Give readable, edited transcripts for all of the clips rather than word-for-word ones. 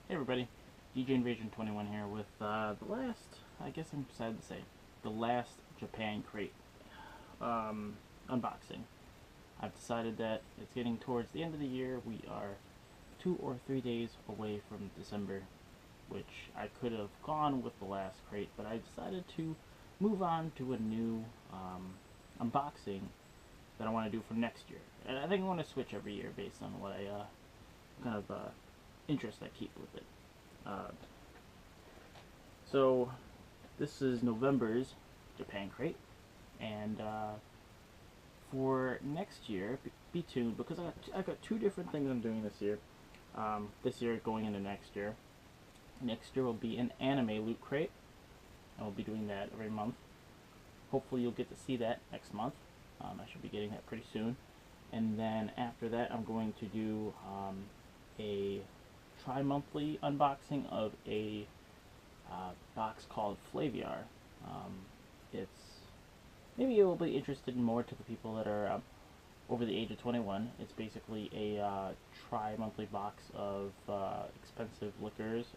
Hey everybody, DJ Invasion 21 here with the last, I guess I'm sad to say, the last Japan crate unboxing. I've decided that it's getting towards the end of the year. We are 2 or 3 days away from December, which I could have gone with the last crate, but I decided to move on to a new unboxing that I want to do for next year. And I think I want to switch every year based on what I kind of interest I keep with it. So this is November's Japan crate, and for next year, be tuned because I got two different things I'm doing this year. This year going into next year. Next year will be an anime loot crate, and we'll be doing that every month. Hopefully you'll get to see that next month. I should be getting that pretty soon. And then after that, I'm going to do a tri-monthly unboxing of a box called Flaviar. Maybe it will be interested more to the people that are over the age of 21. It's basically a tri-monthly box of expensive liquors,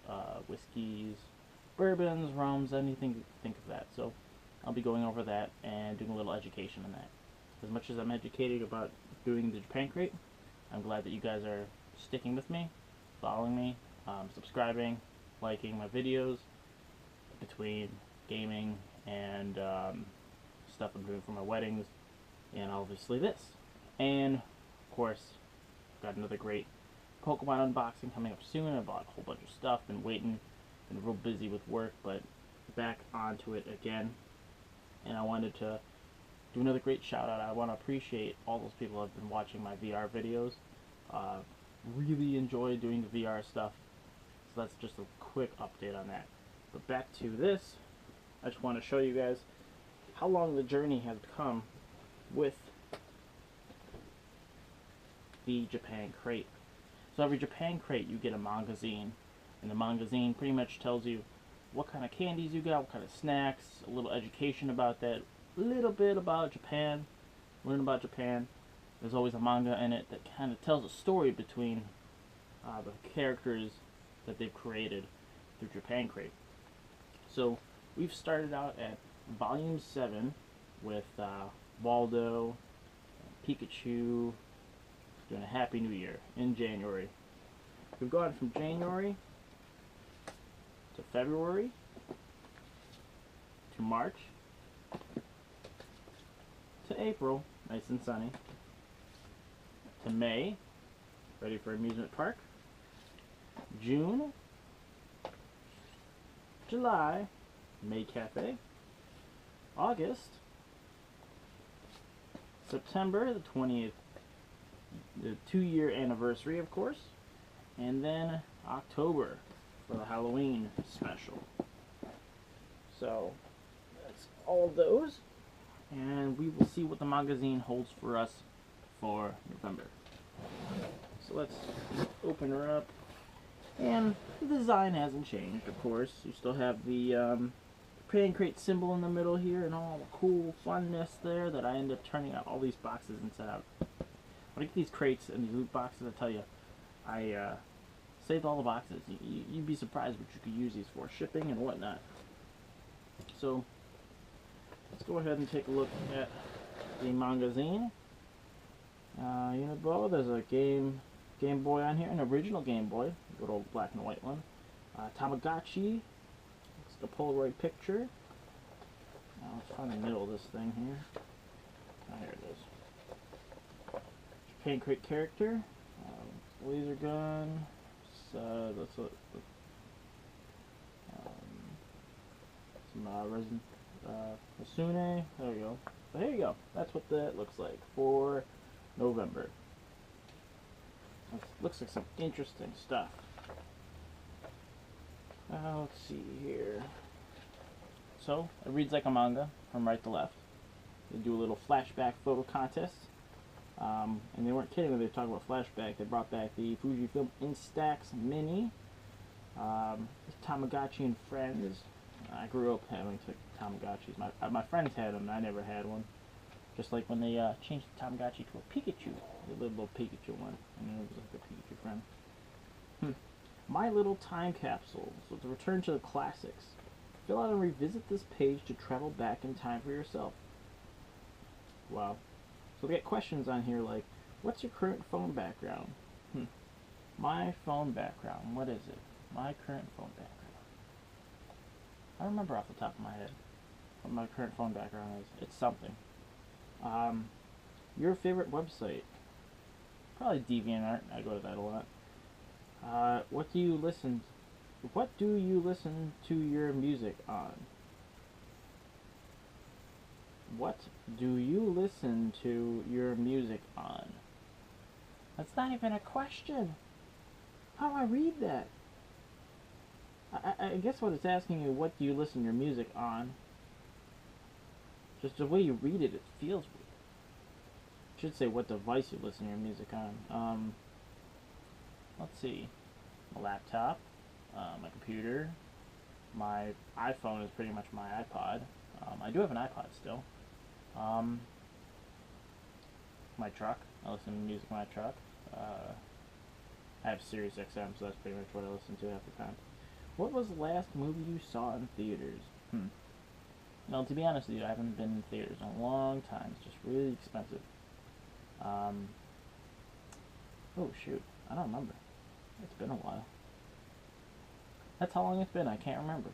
whiskeys, bourbons, rums, anything you think of that. So I'll be going over that and doing a little education on that. As much as I'm educated about doing the Japan crate, I'm glad that you guys are sticking with me, following me, subscribing, liking my videos between gaming and stuff I'm doing for my weddings, and obviously this. And of course, got another great Pokemon unboxing coming up soon. I bought a whole bunch of stuff, been waiting, been real busy with work, but back onto it again. And I wanted to do another great shout out. I want to appreciate all those people who have been watching my VR videos. Really enjoy doing the VR stuff. So that's just a quick update on that. But back to this, I just want to show you guys how long the journey has come with the Japan crate. So every Japan crate you get a manga-zine, and the manga-zine pretty much tells you what kind of candies you got, what kind of snacks, a little education about that, a little bit about Japan, learn about Japan. There's always a manga in it that kind of tells a story between the characters that they've created through Japan crate. So we've started out at volume 7 with Waldo, Pikachu, doing a Happy New Year in January. We've gone from January to February to March to April, nice and sunny, to May, ready for amusement park, June, July, May Cafe, August, September, the 20th, the 2-year anniversary, of course, and then October for the Halloween special. So that's all of those, and we will see what the magazine holds for us for November. So let's open her up, and the design hasn't changed, of course. You still have the Japan crate symbol in the middle here and all the cool funness there that I end up turning out all these boxes and set out. When I get these crates and these loot boxes, I tell you, I saved all the boxes. You'd be surprised what you could use these for, shipping and whatnot. So let's go ahead and take a look at the manga-zine. Uniball, there's a Game Boy on here, an original Game Boy, good old black and white one. Tamagotchi, it's the Polaroid picture. Now let's find the middle of this thing here. Here it is. Japan crate character, laser gun. That's what. Some resin, Asune. There we go. But here you go. That's what that looks like for November. Looks like some interesting stuff. Let's see here. So, it reads like a manga from right to left. They do a little flashback photo contest. And they weren't kidding when they talk about flashback. They brought back the Fujifilm Instax Mini. Tamagotchi and Friends. I grew up having Tamagotchis. My friends had them, I never had one. Just like when they changed the Tamagotchi to a Pikachu. The little Pikachu one. And it was like a Pikachu friend. My little time capsule. So to return to the classics. Fill out and revisit this page to travel back in time for yourself. Wow. So we get questions on here like, what's your current phone background? My phone background. What is it? My current phone background. I don't remember off the top of my head what my current phone background is. It's something. Your favorite website? Probably DeviantArt. I go to that a lot. What do you listen to your music on? What do you listen to your music on? That's not even a question. How do I read that? I guess what it's asking you, what do you listen your music on? Just the way you read it, it feels weird. It should say what device you listen your music on. Let's see. My laptop, my computer, my iPhone is pretty much my iPod. I do have an iPod still. My truck. I listen to music in my truck. I have Sirius XM, so that's pretty much what I listen to half the time. What was the last movie you saw in theaters? Well, to be honest with you, I haven't been in theaters in a long time. It's just really expensive. Oh shoot, I don't remember. It's been a while. That's how long it's been. I can't remember.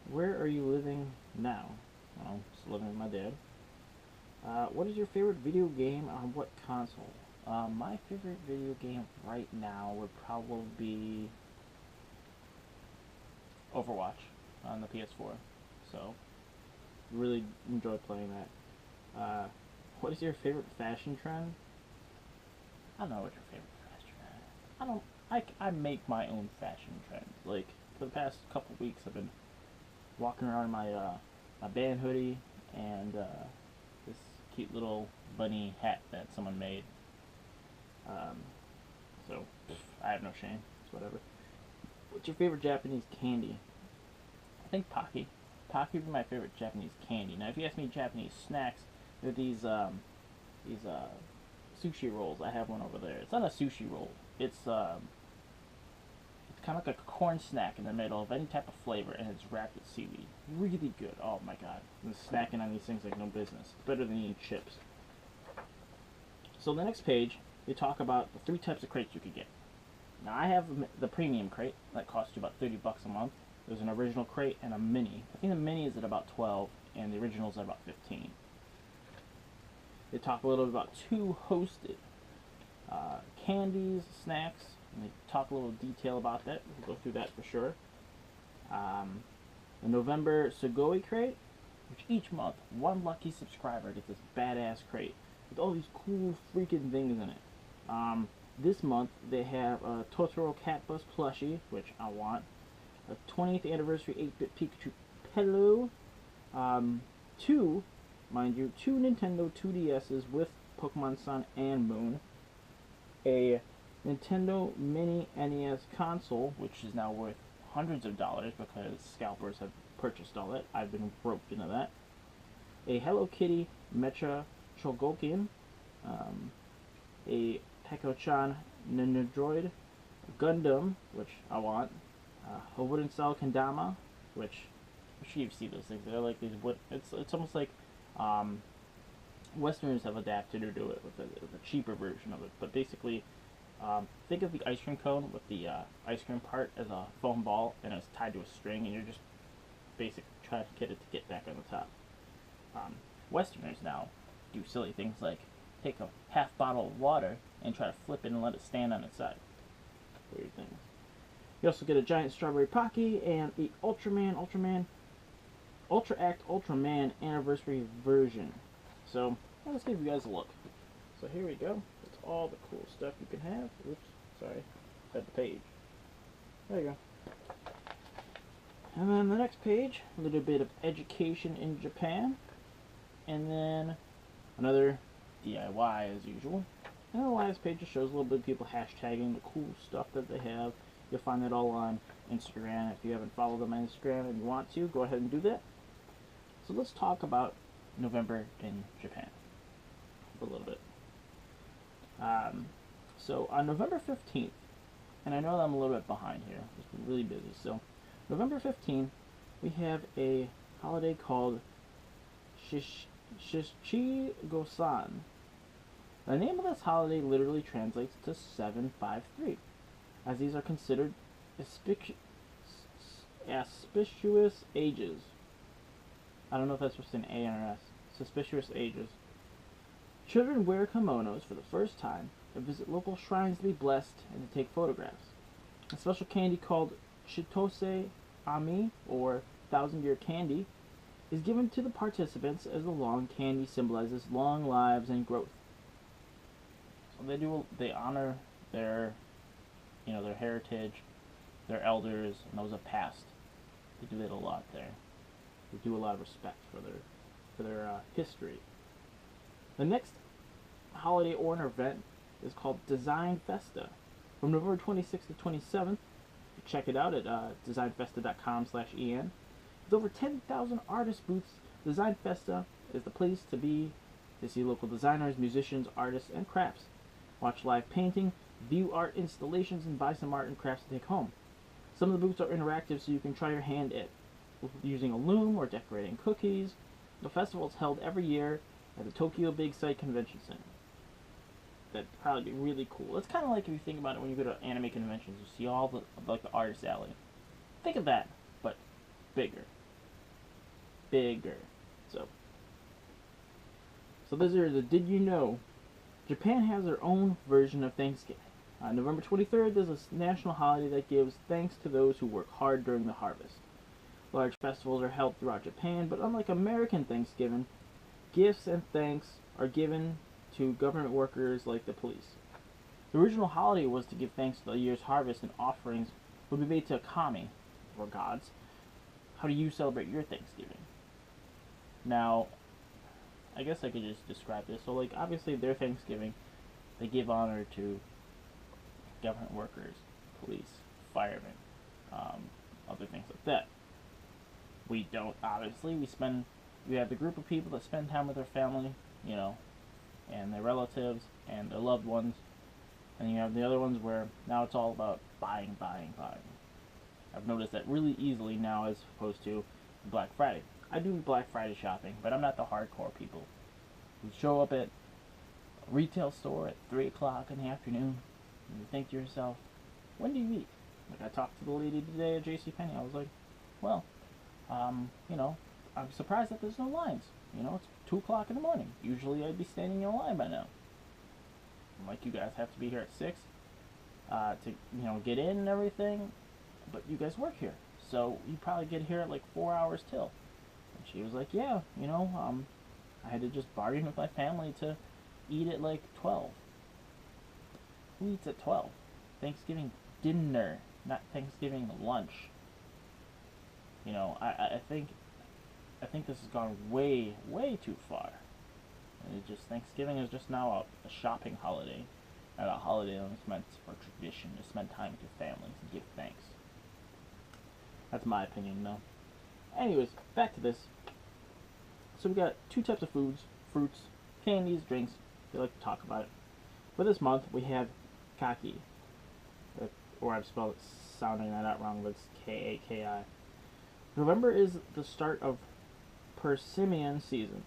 Where are you living now? Well, I'm just living with my dad. What is your favorite video game on what console? My favorite video game right now would probably be Overwatch on the PS4. So, really enjoy playing that. What is your favorite fashion trend? I don't know what your favorite fashion trend is. I make my own fashion trends. Like, for the past couple weeks, I've been walking around in my my band hoodie and this cute little bunny hat that someone made. So I have no shame. It's whatever. What's your favorite Japanese candy? I think Pocky. Pocky would be my favorite Japanese candy. Now, if you ask me Japanese snacks, they're these sushi rolls. I have one over there. It's not a sushi roll. It's kind of like a corn snack in the middle of any type of flavor, and it's wrapped with seaweed. Really good. Oh my god. I'm snacking on these things like no business. It's better than eating chips. So the next page, they talk about the 3 types of crates you could get. Now I have the premium crate that costs you about $30 a month. There's an original crate and a mini. I think the mini is at about 12 and the original is at about 15. They talk a little bit about 2 hosted candies, snacks, and they talk a little detail about that. We'll go through that for sure. The November Sugoi crate, which each month, 1 lucky subscriber gets this badass crate with all these cool freaking things in it. This month, they have a Totoro Cat Bus plushie, which I want. A 20th anniversary 8-bit Pikachu pillow. 2 Nintendo 2DS's with Pokemon Sun and Moon. A Nintendo Mini NES console, which is now worth hundreds of dollars because scalpers have purchased all that. I've been roped into that. A Hello Kitty Mecha Chogokin. A Peko-chan Ninja Gundam, which I want. A wooden style kendama, which I'm sure you've seen those things. They're like these wood. It's almost like Westerners have adapted to do it with a cheaper version of it. But basically, think of the ice cream cone with the ice cream part as a foam ball, and it's tied to a string, and you're just basically trying to get it to get back on the top. Westerners now do silly things like take a half bottle of water and try to flip it and let it stand on its side. Weird things. You also get a giant strawberry Pocky and the Ultra Act Ultraman anniversary version. So let's give you guys a look. So here we go. It's all the cool stuff you can have. Oops, sorry, had the page. There you go. And then the next page, a little bit of education in Japan, and then another DIY as usual. And the last page just shows a little bit of people hashtagging the cool stuff that they have. You'll find that all on Instagram. If you haven't followed them on Instagram and you want to, go ahead and do that. So let's talk about November in Japan for a little bit. So on November 15th, and I know that I'm a little bit behind here. I've just been really busy. So, November 15th, we have a holiday called Shichi-Go-San. The name of this holiday literally translates to 753, as these are considered auspicious ages. I don't know if that's supposed to be an A or an S. Suspicious ages. Children wear kimonos for the first time and visit local shrines to be blessed and to take photographs. A special candy called Chitose Ami, or Thousand Year Candy, is given to the participants as the long candy symbolizes long lives and growth. So they honor their, their heritage, their elders, and those of past. They do it a lot there. They do a lot of respect for their history. The next holiday or an event is called Design Festa. From November 26th to 27th, check it out at designfesta.com/en. With over 10,000 artist booths, Design Festa is the place to be to see local designers, musicians, artists, and crafts. Watch live painting, view art installations, and buy some art and crafts to take home. Some of the booths are interactive, so you can try your hand at using a loom or decorating cookies. The festival is held every year at the Tokyo Big Sight Convention Center. That'd probably be really cool. It's kind of like if you think about it when you go to anime conventions, you see all the artist alley. Think of that, but bigger. So those are the Did You Know? Japan has their own version of Thanksgiving. November 23rd is a national holiday that gives thanks to those who work hard during the harvest. Large festivals are held throughout Japan, but unlike American Thanksgiving, gifts and thanks are given to government workers like the police. The original holiday was to give thanks to the year's harvest, and offerings would be made to kami, or gods. How do you celebrate your Thanksgiving? Now, I guess I could just describe this. So, obviously, their Thanksgiving, they give honor to government workers, police, firemen, other things like that. We don't, obviously. We have the group of people that spend time with their family, and their relatives, and their loved ones. And you have the other ones where now it's all about buying. I've noticed that really easily now as opposed to Black Friday. I do Black Friday shopping, but I'm not the hardcore people who show up at a retail store at 3 o'clock in the afternoon and you think to yourself, when do you eat? I talked to the lady today at JCPenney. I was like, well, I'm surprised that there's no lines. It's 2 o'clock in the morning. Usually I'd be standing in a line by now. I'm like, you guys have to be here at 6 to, get in and everything, but you guys work here. So you probably get here at 4 hours till. And she was like, yeah, I had to just bargain with my family to eat at 12. Who eats at 12? Thanksgiving dinner, not Thanksgiving lunch. I think this has gone way too far. And Thanksgiving is just now a shopping holiday, not a holiday that's meant for tradition, to spend time with your families and give thanks. That's my opinion, though. Anyways, back to this. So we got 2 types of foods: fruits, candies, drinks. They like to talk about it. For this month, we have kaki, or I've spelled it sounding that out wrong, but it's K-A-K-I. November is the start of persimmon season.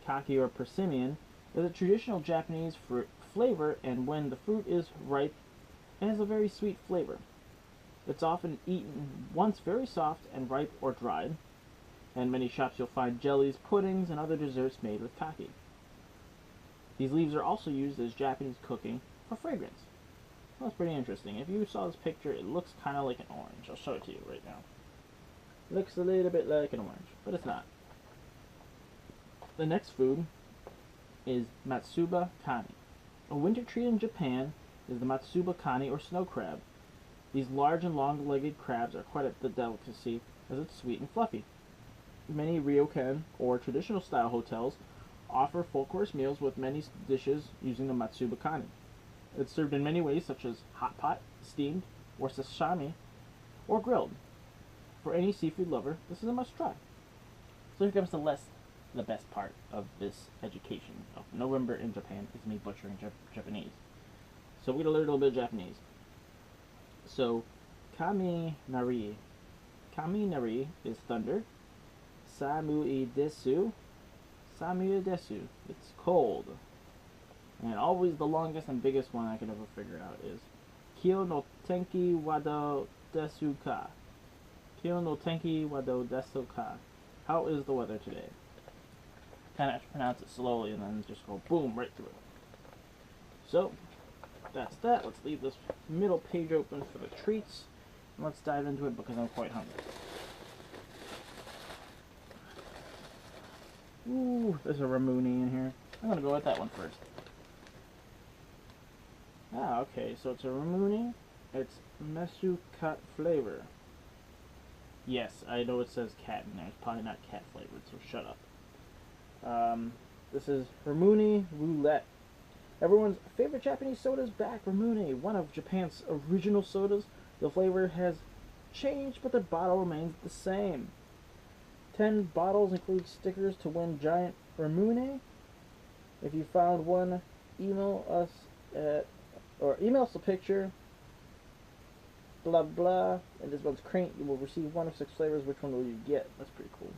Kaki, or persimmon, is a traditional Japanese fruit flavor, and when the fruit is ripe, it has a very sweet flavor. It's often eaten once very soft and ripe or dried. In many shops you'll find jellies, puddings, and other desserts made with kaki. These leaves are also used as Japanese cooking for fragrance. Well, that's pretty interesting. If you saw this picture, it looks kind of like an orange. I'll show it to you right now. It looks a little bit like an orange, but it's not. The next food is Matsuba Kani. A winter treat in Japan is the Matsuba Kani, or snow crab. These large and long-legged crabs are quite a delicacy, as it's sweet and fluffy. Many ryokan, or traditional-style hotels, offer full-course meals with many dishes using the Matsuba Kani. It's served in many ways, such as hot pot, steamed, or sashimi, or grilled. For any seafood lover, this is a must-try. So here comes the best part of this education of November in Japan is me butchering Japanese. So we're going to learn a little bit of Japanese. So, Kaminari. Kaminari is thunder. Samui desu. Samui desu. It's cold. And always the longest and biggest one I can ever figure out is Kyo no tenki wado desu ka. Kyo no tenki wado desu ka. How is the weather today? Kind of have to pronounce it slowly and then just go boom right through it. So, that's that. Let's leave this middle page open for the treats. And let's dive into it because I'm quite hungry. Ooh, there's a Ramuni in here. I'm going to go with that one first. Ah, okay, so it's a Ramuni. It's Mesu cut flavor. Yes, I know it says cat in there. It's probably not cat flavored, so shut up. This is Ramuni Roulette. Everyone's favorite Japanese soda is back. Ramune, one of Japan's original sodas. The flavor has changed, but the bottle remains the same. 10 bottles include stickers to win giant Ramune. If you found one, email us a picture. Blah blah. In this month's crate, you will receive one of 6 flavors. Which one will you get? That's pretty cool.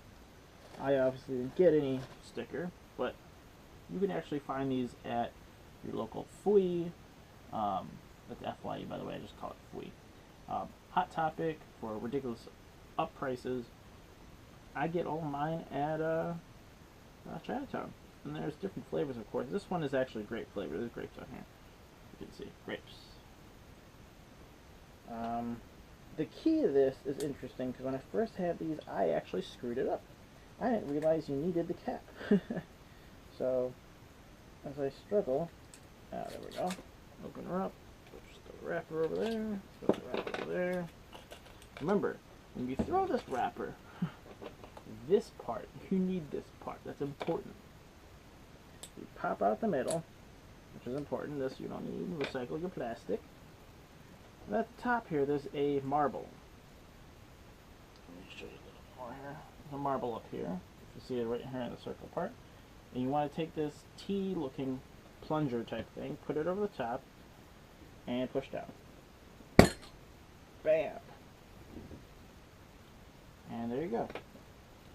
I obviously didn't get any sticker, but you can actually find these at your local Fui. That's FYE, by the way. I just call it Fui. Hot Topic for ridiculous up prices. I get all mine at Chinatown, and there's different flavors, of course. This one is actually grape flavor. There's grapes on here. You can see grapes. The key to this is interesting because when I first had these, I actually screwed it up. I didn't realize you needed the cap. So, as I struggle, there we go. Open her up. Just the wrapper over there. Put the wrapper over there. Remember, when you throw this wrapper, this part, you need this part. That's important. You pop out the middle, which is important. This you don't need. Recycle your plastic. And at the top here, there's a marble. Let me show you a little more here. There's a marble up here. You see it right here in the circle part. And you want to take this T-looking plunger type thing, put it over the top, and push down. Bam! And there you go.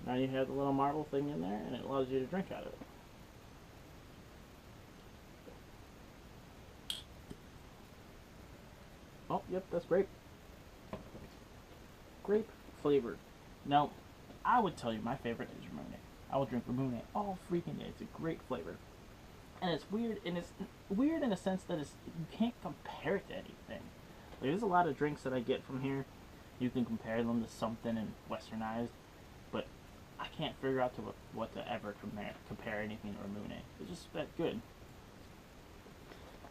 Now you have the little marble thing in there, and it allows you to drink out of it. Oh, yep, that's grape. Grape flavored. Now, I would tell you my favorite is Ramune. I will drink Ramune all freaking day. It's a great flavor. And it's weird, and it's weird in a sense that you can't compare it to anything. Like, there's a lot of drinks that I get from here. You can compare them to something and westernized, but I can't figure out what to ever compare anything to Ramune. It's just that good.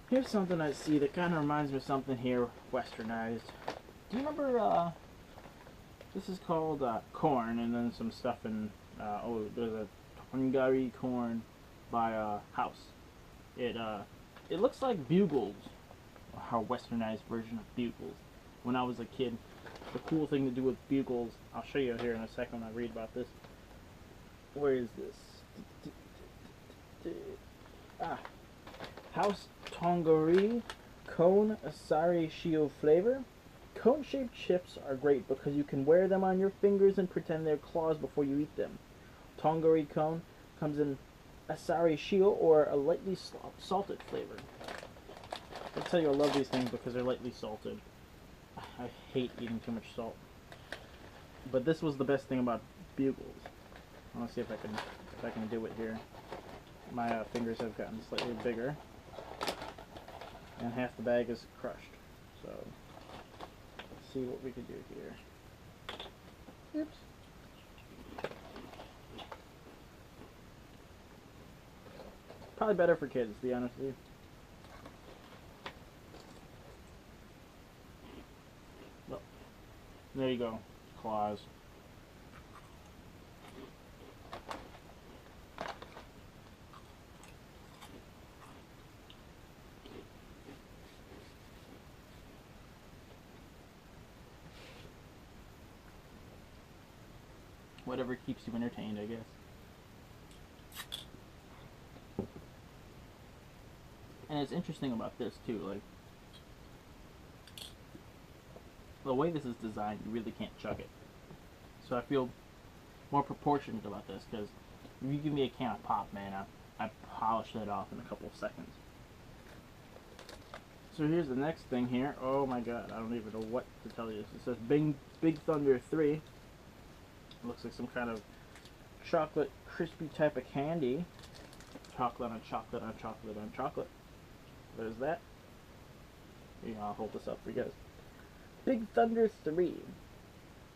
Here's something I see that kind of reminds me of something here westernized. Do you remember, this is called corn, and then some stuff in, there's a Tongari corn by House. It looks like Bugles, our westernized version of Bugles. When I was a kid, the cool thing to do with Bugles, I'll show you here in a second when I read about this. Where is this? House Tongari Cone Asari Shio flavor. Cone-shaped chips are great because you can wear them on your fingers and pretend they're claws before you eat them. Tongari cone comes in Asari Shio or a lightly salted flavor. I'll tell you I love these things because they're lightly salted. I hate eating too much salt. But this was the best thing about Bugles. I want to see if I can do it here. My fingers have gotten slightly bigger, and half the bag is crushed. So let's see what we can do here. Oops. Probably better for kids, to be honest with you. Well, there you go. Claws. Whatever keeps you entertained, I guess. And it's interesting about this too, like the way this is designed, you really can't chug it. So I feel more proportionate about this, because if you give me a can of pop, man, I polish that off in a couple of seconds. So here's the next thing here. Oh my god, I don't even know what to tell you. It says Big Thunder 3. It looks like some kind of chocolate crispy type of candy. Chocolate on chocolate on chocolate on chocolate. There's that. Here, I'll hold this up for you guys. Big Thunder 3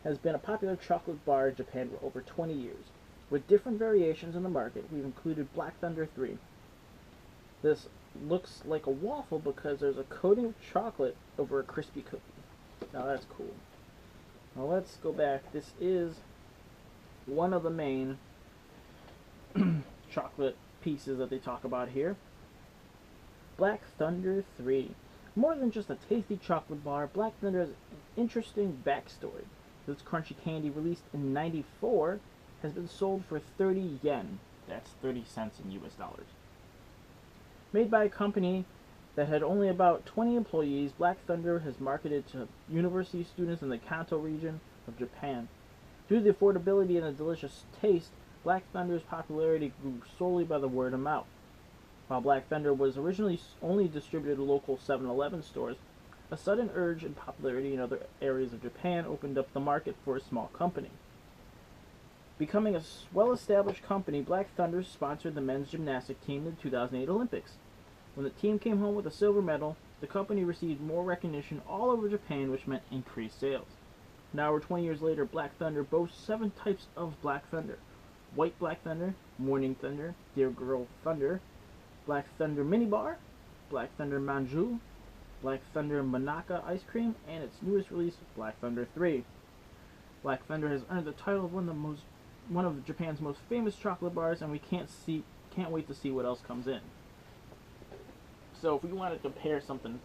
has been a popular chocolate bar in Japan for over 20 years. With different variations in the market, we've included Black Thunder 3. This looks like a waffle because there's a coating of chocolate over a crispy cookie. Now that's cool. Now let's go back. This is one of the main chocolate pieces that they talk about here. Black Thunder 3. More than just a tasty chocolate bar, Black Thunder has an interesting backstory. This crunchy candy, released in '94, has been sold for 30 yen. That's 30 cents in US dollars. Made by a company that had only about 20 employees, Black Thunder has marketed to university students in the Kanto region of Japan. Due to the affordability and the delicious taste, Black Thunder's popularity grew solely by the word of mouth. While Black Thunder was originally only distributed to local 7-Eleven stores, a sudden urge in popularity in other areas of Japan opened up the market for a small company. Becoming a well-established company, Black Thunder sponsored the men's gymnastic team in the 2008 Olympics. When the team came home with a silver medal, the company received more recognition all over Japan, which meant increased sales. Now, over 20 years later, Black Thunder boasts 7 types of Black Thunder: White Black Thunder, Morning Thunder, Dear Girl Thunder, Black Thunder Mini Bar, Black Thunder Manju, Black Thunder Manaka Ice Cream, and its newest release, Black Thunder 3. Black Thunder has earned the title of one of Japan's most famous chocolate bars, and we can't wait to see what else comes in. So if we want to compare something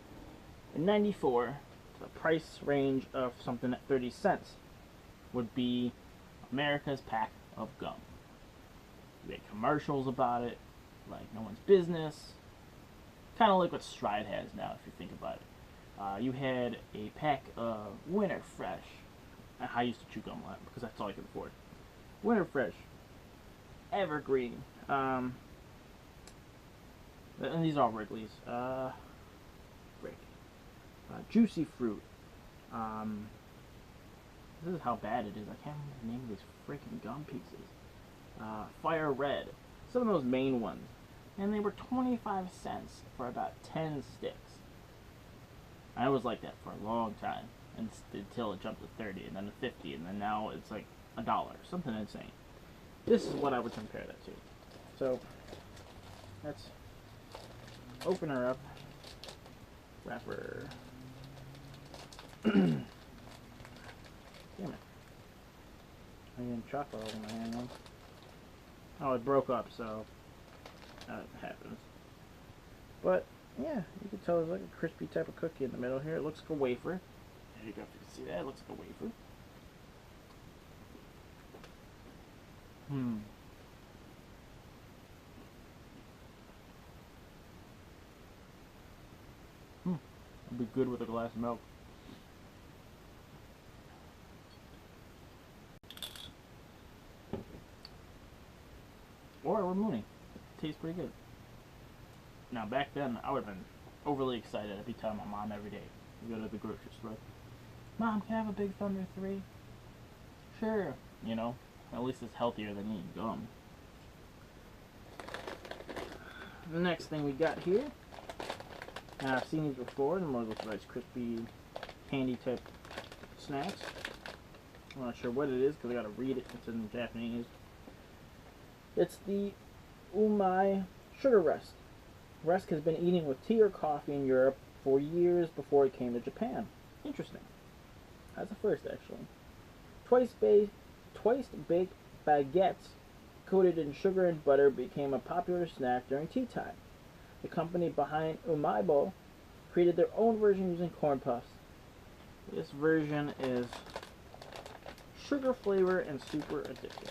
in '94 to the price range of something at 30 cents, would be America's pack of gum. We had commercials about it, like no one's business. Kind of like what Stride has now, if you think about it. You had a pack of Winter Fresh. I used to chew gum a lot because that's all I could afford. Winter Fresh, Evergreen, and these are all Wrigley's. Juicy Fruit. This is how bad it is. I can't remember the name of these freaking gum pieces. Fire Red. Some of those main ones. And they were 25 cents for about 10 sticks. I was like that for a long time, until it jumped to 30, and then to 50, and then now it's like $1. Something insane. This is what I would compare that to. So, let's open her up. Wrapper. Damn it. I'm getting chocolate all over my hand now. Oh, it broke up, so that happens. But, yeah, you can tell there's like a crispy type of cookie in the middle here. It looks like a wafer. There you go, if you can see that, it looks like a wafer. It'd be good with a glass of milk. Or a Ramune. Tastes pretty good. Now, back then, I would have been overly excited. I'd be telling my mom every day. We go to the grocery store. Mom, can I have a Big Thunder 3? Sure. You know, at least it's healthier than eating gum. The next thing we got here. Now, I've seen these before, and more of those nice crispy candy type snacks. I'm not sure what it is because I gotta read it. It's in Japanese. It's the Umai Sugar Rusk. Rusk has been eating with tea or coffee in Europe for years before it came to Japan. Interesting. That's the first, actually. Twice-baked baguettes coated in sugar and butter became a popular snack during tea time. The company behind Umaibo created their own version using corn puffs. This version is sugar flavor and super addicting.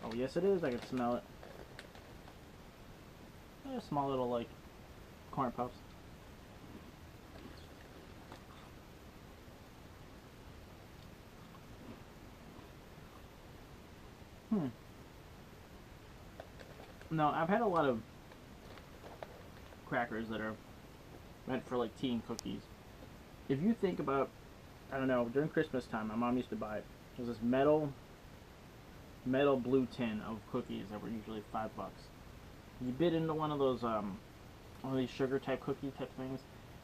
Oh, yes it is. I can smell it. Yeah, small little, like, corn puffs. No, I've had a lot of crackers that are meant for like tea and cookies. If you think about, I don't know, during Christmas time, my mom used to buy, there's this metal blue tin of cookies that were usually $5. You bit into one of those one of these sugar type cookie type things,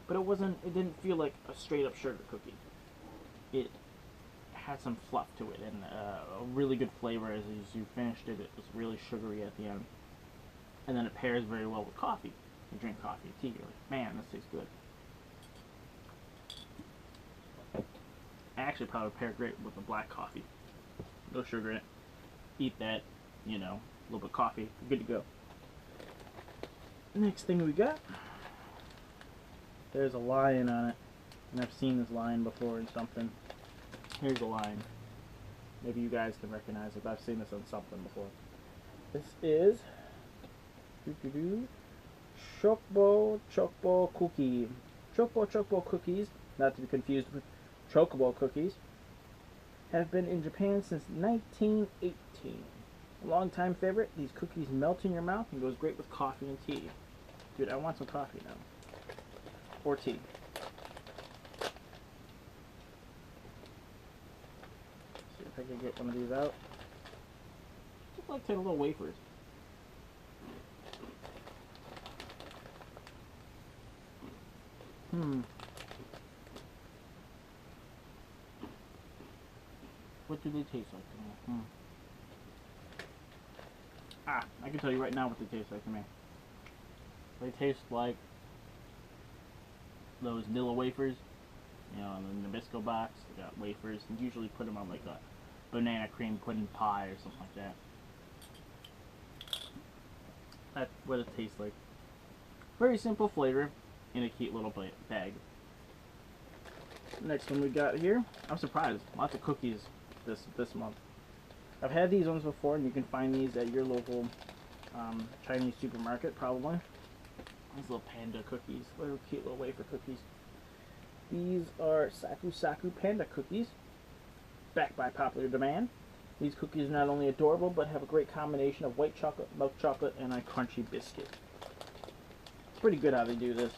but it didn't feel like a straight up sugar cookie. It had some fluff to it and a really good flavor as you finished it. It was really sugary at the end, and then it pairs very well with coffee. You drink coffee, tea, you're like, man, this tastes good. Actually, probably pair great with a black coffee. No sugar in it. Eat that, a little bit of coffee, good to go. Next thing we got, there's a lion on it, and I've seen this lion before in something. Here's a lion. Maybe you guys can recognize it, but I've seen this on something before. This is Chocobo Cookie. Chocobo Cookies, not to be confused with Chocobo Cookies, have been in Japan since 1918. A long-time favorite, these cookies melt in your mouth and goes great with coffee and tea. Dude, I want some coffee now. Or tea. See if I can get one of these out. Just like 10 little wafers. What do they taste like to me? I can tell you right now what they taste like to me. They taste like those Nilla wafers, in the Nabisco box. They got wafers, and usually put them on like a banana cream pudding pie or something like that. That's what it tastes like. Very simple flavor in a cute little bag. Next one we got here. I'm surprised. Lots of cookies this month. I've had these ones before, and you can find these at your local Chinese supermarket, probably. These little Panda cookies, little cute little wafer cookies. These are Saku Panda Cookies, backed by popular demand. These cookies are not only adorable, but have a great combination of white chocolate, milk chocolate, and a crunchy biscuit. It's pretty good how they do this.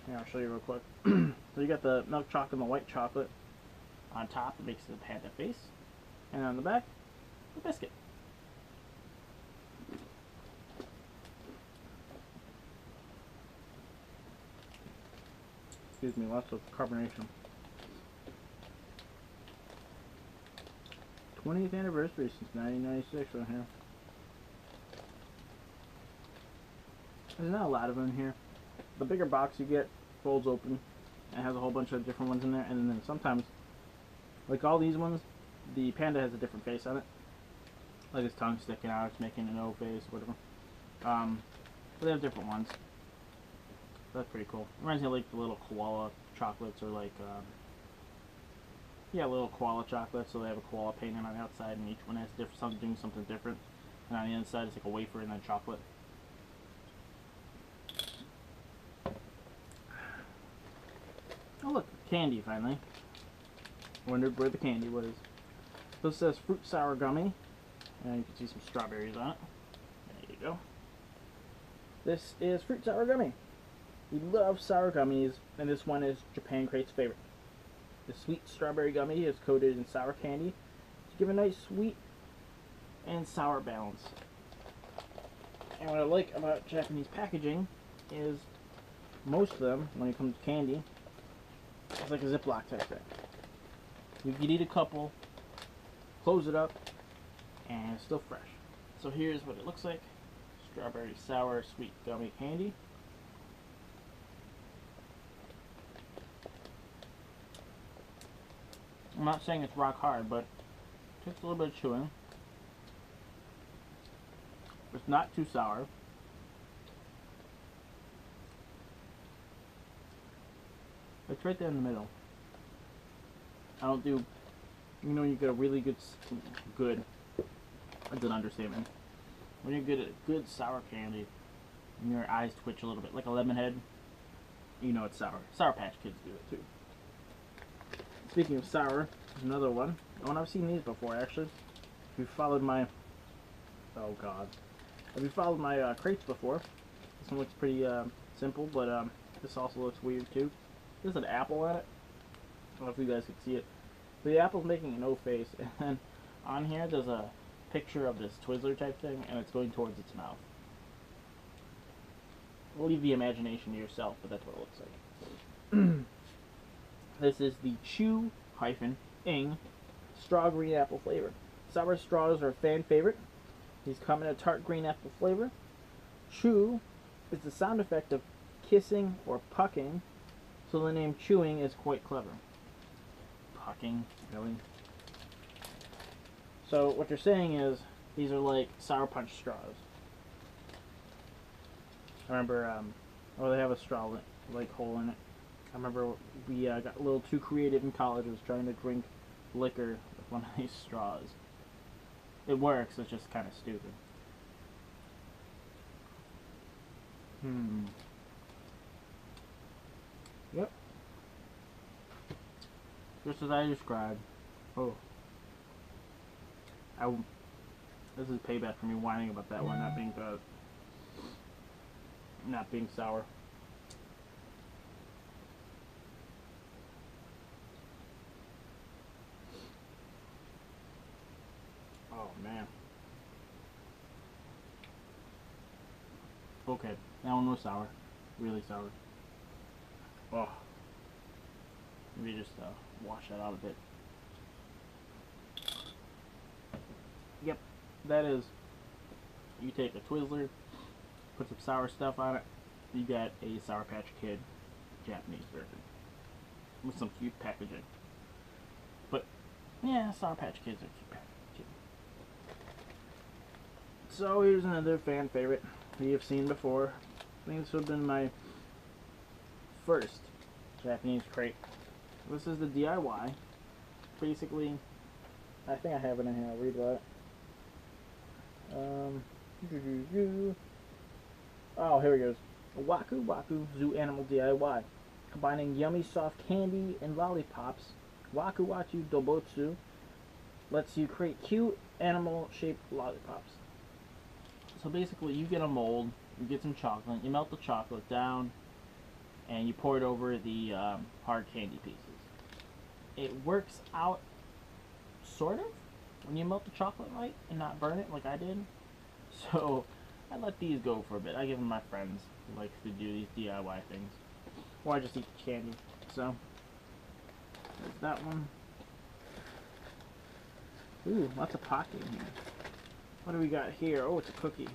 Here, I'll show you real quick. So you got the milk chocolate and the white chocolate on top. It makes it a panda face. And on the back, the biscuit. Excuse me, lots of carbonation. 20th anniversary since 1996 on here. There's not a lot of them in here. The bigger box you get folds open and has a whole bunch of different ones in there, and then sometimes, like all these ones, the panda has a different face on it. Like his tongue sticking out, it's making an O face, whatever. But they have different ones. That's pretty cool. Reminds me of like the little koala chocolates, or like, yeah, little koala chocolates. So they have a koala painting on the outside, and each one has doing something different. And on the inside, it's like a wafer and then chocolate. Oh look, candy finally. Wondered where the candy was. This says fruit sour gummy, and you can see some strawberries on it. There you go. This is fruit sour gummy. We love sour gummies, and this one is Japan Crate's favorite. The sweet strawberry gummy is coated in sour candy to give a nice sweet and sour balance. And what I like about Japanese packaging is most of them, when it comes to candy, it's like a Ziploc type thing. You could eat a couple, close it up, and it's still fresh. So here's what it looks like. Strawberry sour sweet gummy candy. I'm not saying it's rock hard, but it takes a little bit of chewing. It's not too sour. It's right there in the middle. I don't do, you get a really good, that's an understatement. When you get a good sour candy, and your eyes twitch a little bit, like a lemon head, you know it's sour. Sour Patch Kids do it too. Speaking of sour, there's another one. Oh, and I've seen these before actually. you followed my, oh god, if you followed my crates before, this one looks pretty simple, but this also looks weird too. There's an apple on it. I don't know if you guys can see it. The apple's making an O face, and then on here there's a picture of this Twizzler type thing, and it's going towards its mouth. We'll leave the imagination to yourself, but that's what it looks like. This is the Chew-ing straw green apple flavor. Sour straws are a fan favorite. These come in a tart green apple flavor. Chew is the sound effect of kissing or pucking, so the name chewing is quite clever. Pucking, really? So what you're saying is these are like Sour Punch straws. I remember, they have a straw like hole in it. I remember we got a little too creative in college. I was trying to drink liquor with one of these straws. It works, it's just kind of stupid. Yep. Just as I described. Oh. This is payback for me whining about that one not being sour. Oh man. Okay, that one was sour. Really sour. Oh. Maybe just wash that out a bit. Yep, that is, you take a Twizzler, put some sour stuff on it, you got a Sour Patch Kid Japanese version with some cute packaging. But yeah, Sour Patch Kids are cute packaging. So here's another fan favorite we have seen before. I think this would have been my first Japanese crate. This is the DIY. Basically, I think I have it in here. I'll read about it. Oh, here it goes. Waku Waku Zoo Animal DIY. Combining yummy soft candy and lollipops, Waku Waku Dobotsu lets you create cute animal-shaped lollipops. So basically, you get a mold, you get some chocolate, you melt the chocolate down, and you pour it over the hard candy pieces. It works out, sort of, when you melt the chocolate right and not burn it like I did. So I let these go for a bit. I give them to my friends who like to do these DIY things. Or I just eat the candy. So there's that one. Ooh, lots of pocket in here. What do we got here? Oh, it's a cookie.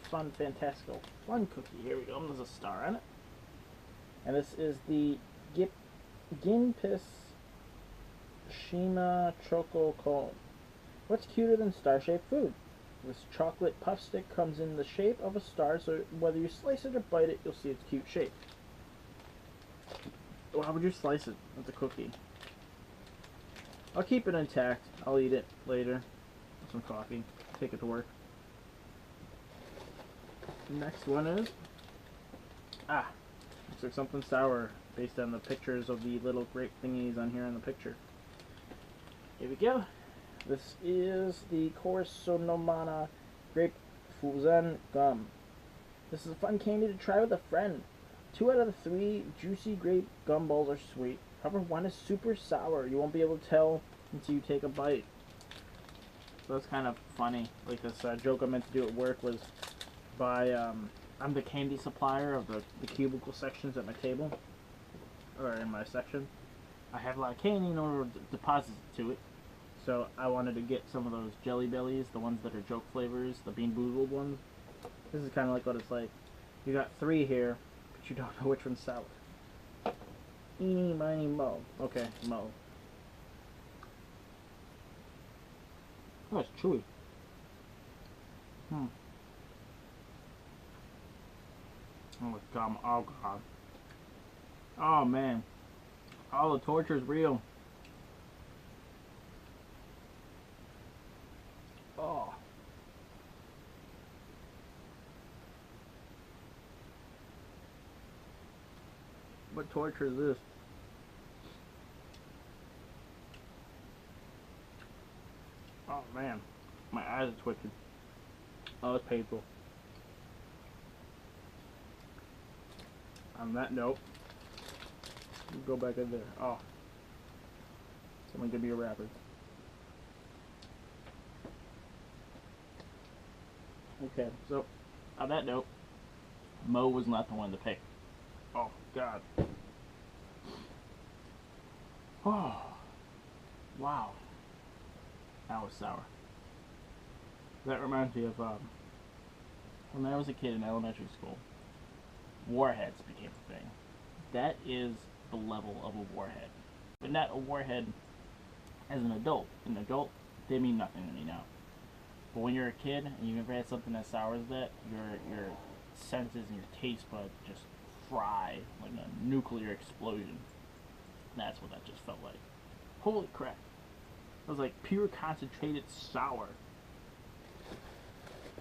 Fun, fantastical, fun cookie. Here we go. There's a star on it. And this is the Ginpis Shima Choco Cone. What's cuter than star-shaped food? This chocolate puff stick comes in the shape of a star, so whether you slice it or bite it, you'll see its cute shape. Why would you slice it with the cookie? I'll keep it intact. I'll eat it later with some coffee. Take it to work. Next one is... looks like something sour based on the pictures of the little grape thingies on here in the picture. Here we go. This is the Korsonomana Grape Fuzen Gum. This is a fun candy to try with a friend. 2 out of the 3 juicy grape gumballs are sweet. However, one is super sour. You won't be able to tell until you take a bite. So that's kind of funny. Like this joke I meant to do at work was by, I'm the candy supplier of the cubicle sections at my table. Or in my section. I have a lot of candy in order to deposit it to it. So I wanted to get some of those Jelly Bellies, the ones that are joke flavors, the Bean Boozled ones. This is kind of like what it's like. You got 3 here, but you don't know which one's sour. Eeny, miny, mo. Okay, mo. Oh, it's chewy. Oh, it's gum. Oh, God. Oh, man. Oh, the torture's real. Oh. What torture is this? Oh. man, my eyes are twitching. Oh, it's painful. On that note, go back in there. Oh, someone give me a wrapper. Okay, so on that note, Mo was not the one to pick. Oh God. Oh, wow. That was sour. That reminds me of when I was a kid in elementary school. Warheads became a thing. That is the level of a warhead, but not a warhead as an adult. An adult, they mean nothing to me now. But when you're a kid and you've never had something as sour as that, your senses and your taste buds just fry like a nuclear explosion. That's what that just felt like. Holy crap! It was like pure concentrated sour.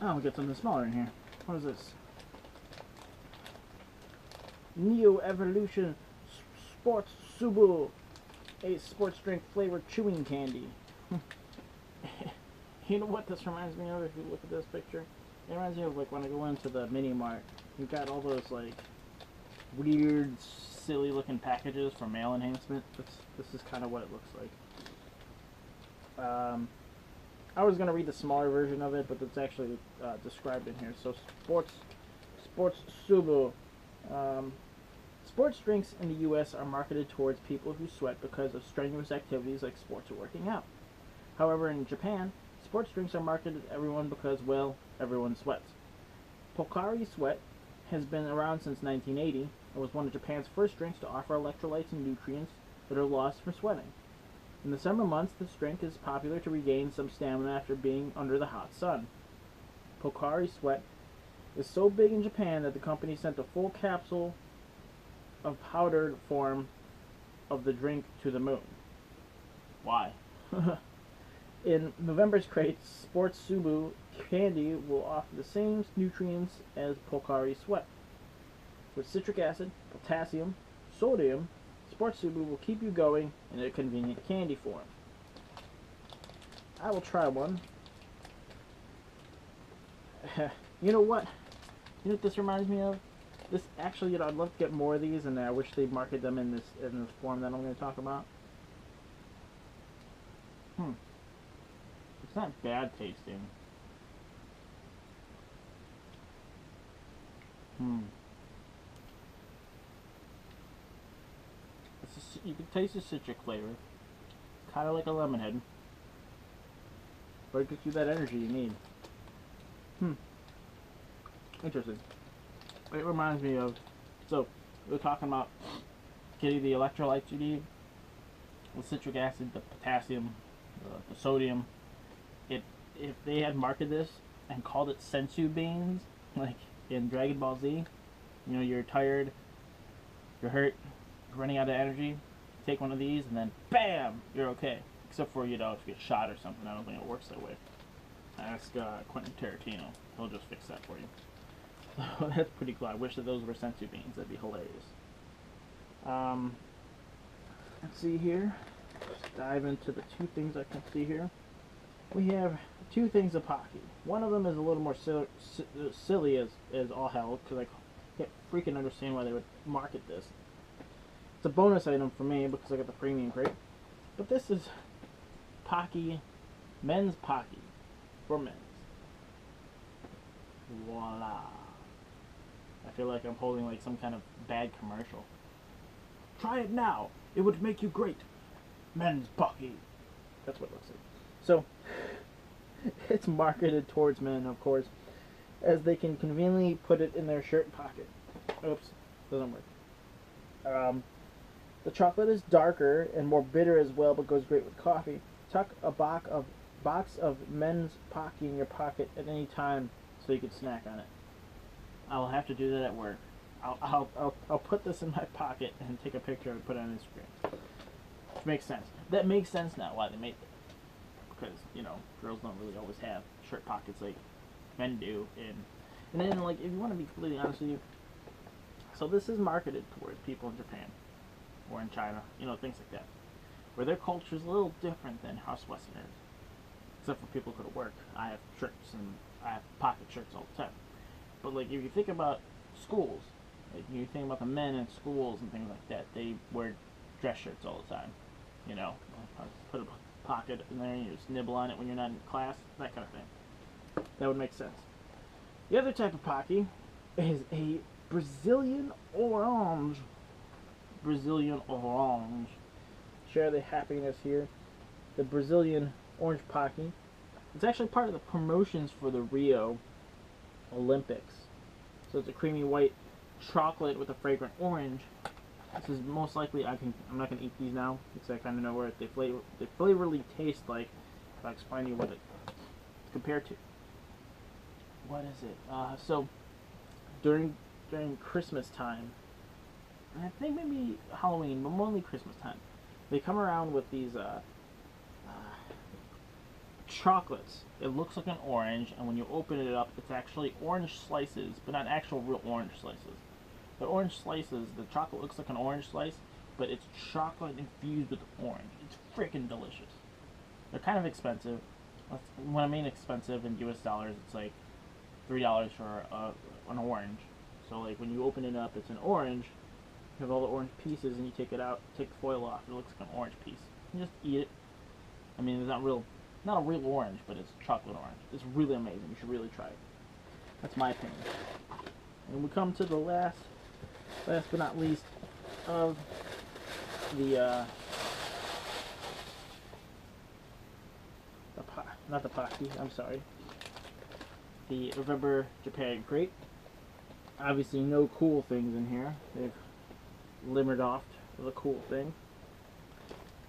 Oh, we got something smaller in here. What is this? Neo Evolution Sports Subu, a sports drink flavored chewing candy. You know what this reminds me of if you look at this picture? It reminds me of like when I go into the mini mart. You've got all those like weird, silly looking packages for mail enhancement. This is kind of what it looks like. I was gonna read the smaller version of it, but it's actually described in here. So sports Subu. Sports drinks in the U.S. are marketed towards people who sweat because of strenuous activities like sports or working out. However, in Japan, sports drinks are marketed to everyone because, well, everyone sweats. Pocari Sweat has been around since 1980 and was one of Japan's first drinks to offer electrolytes and nutrients that are lost from sweating. In the summer months, this drink is popular to regain some stamina after being under the hot sun. Pocari Sweat is so big in Japan that the company sent a full capsule of powdered form of the drink to the moon. Why? In November's crates, Sports Subu candy will offer the same nutrients as Pocari Sweat. With citric acid, potassium, sodium, Sports Subu will keep you going in a convenient candy form. I will try one. You know what? You know what this reminds me of? This actually, I'd love to get more of these, and I wish they'd market them in this form that I'm going to talk about. It's not bad tasting. You can taste the citric flavor, kind of like a lemon head, but it gives you that energy you need. Interesting. It reminds me of, so we're talking about getting the electrolytes you need, the citric acid, the potassium, the sodium. If they had marketed this and called it sensu beans, like in Dragon Ball Z, you know, you're tired, you're hurt, you're running out of energy, take one of these and then BAM! You're okay. Except for, you know, if you get shot or something, I don't think it works that way. Ask Quentin Tarantino. He'll just fix that for you. That's pretty cool. I wish that those were sensu beans. That'd be hilarious. Let's see here. Let's dive into the two things I can see here. We have two things of Pocky. One of them is a little more silly as all hell, because I can't freaking understand why they would market this. It's a bonus item for me because I got the premium crate. But this is Pocky, men's Pocky, for men's. Voila. I feel like I'm holding like some kind of bad commercial. Try it now. It would make you great. Men's Pocky. That's what it looks like. So, it's marketed towards men, of course, as they can conveniently put it in their shirt pocket. Oops, doesn't work. The chocolate is darker and more bitter as well, but goes great with coffee. Tuck a box of men's Pocky in your pocket at any time so you can snack on it. I'll have to do that at work. I'll put this in my pocket and take a picture and put it on Instagram. Which makes sense. That makes sense now why they made it. Because, you know, girls don't really always have shirt pockets like men do. And then, like, if you want to be completely honest with you, so this is marketed towards people in Japan or in China, you know, things like that, where their culture is a little different than us Westerners. except for people who go to work. I have shirts and I have pocket shirts all the time. But like if you think about schools, like you think about the men in schools and things like that, they wear dress shirts all the time. You know, put a pocket in there and you just nibble on it when you're not in class, that kind of thing. That would make sense. The other type of Pocky is a Brazilian orange. Brazilian orange. Share the happiness here. The Brazilian orange Pocky. It's actually part of the promotions for the Rio Olympics. So it's a creamy white chocolate with a fragrant orange. This is most likely, I'm not going to eat these now because I kind of know what they flavorly taste like if I explain to you what it's compared to. What is it? So during Christmas time, I think maybe Halloween, but mostly Christmas time, they come around with these chocolates. It looks like an orange, and when you open it up, it's actually orange slices, but not actual real orange slices. The orange slices, the chocolate looks like an orange slice, but it's chocolate infused with orange. It's freaking delicious. They're kind of expensive. When I mean expensive in US dollars, it's like $3 for an orange. So like when you open it up, it's an orange. You have all the orange pieces, and you take it out, take the foil off. It looks like an orange piece. You just eat it. I mean, it's not a real orange, but it's chocolate orange. It's really amazing. You should really try it. That's my opinion. And we come to the last but not least of the not the Pocky, I'm sorry. The November Japan crate. Obviously no cool things in here. They've limbered off the cool thing.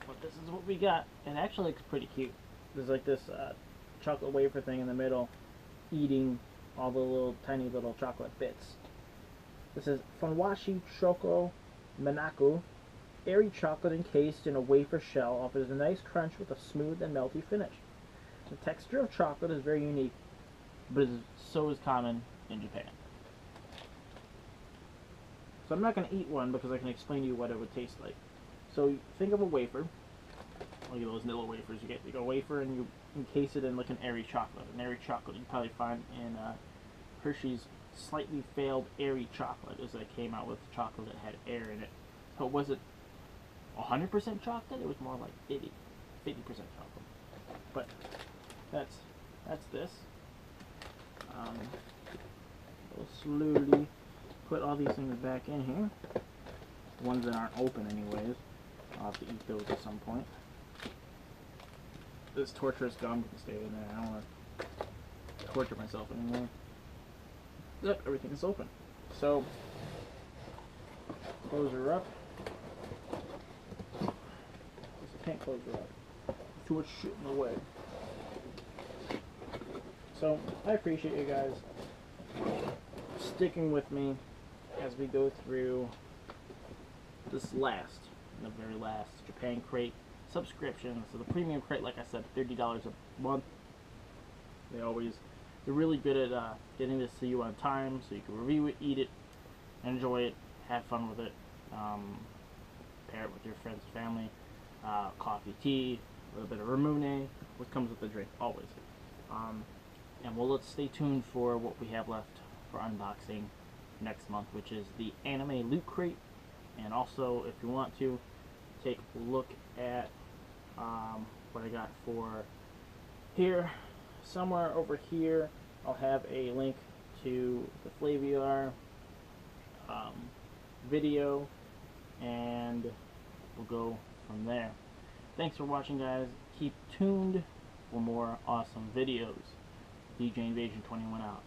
But this is what we got. It actually looks pretty cute. There's like this chocolate wafer thing in the middle eating all the tiny little chocolate bits. This is Funwashi Choco Manaku. Airy chocolate encased in a wafer shell offers a nice crunch with a smooth and melty finish. The texture of chocolate is very unique, but so is common in Japan. So I'm not going to eat one because I can explain to you what it would taste like. So think of a wafer. Look at those little wafers. You get a wafer and you encase it in like an airy chocolate. An airy chocolate you probably find in Hershey's slightly failed airy chocolate, as they came out with chocolate that had air in it. So it wasn't 100% chocolate, it was more like 50% chocolate. But that's this. We'll slowly put all these things back in here. The ones that aren't open anyways. I'll have to eat those at some point. This torturous gum can stay in there. I don't want to torture myself anymore. Yep, everything is open. So, close her up. I can't close her up. Too much shit in the way. So, I appreciate you guys sticking with me as we go through the very last Japan crate subscription. So the premium crate, like I said, $30 a month. They're really good at getting this to you on time, so you can review it, eat it, enjoy it, have fun with it, pair it with your friends and family, coffee, tea, a little bit of ramune, what comes with the drink, always. And let's stay tuned for what we have left for unboxing next month, which is the anime loot crate. And also, if you want to, take a look at what I got for here. Somewhere over here, I'll have a link to the Flaviar video, and we'll go from there. Thanks for watching, guys. Keep tuned for more awesome videos. DJ Invasion 21 out.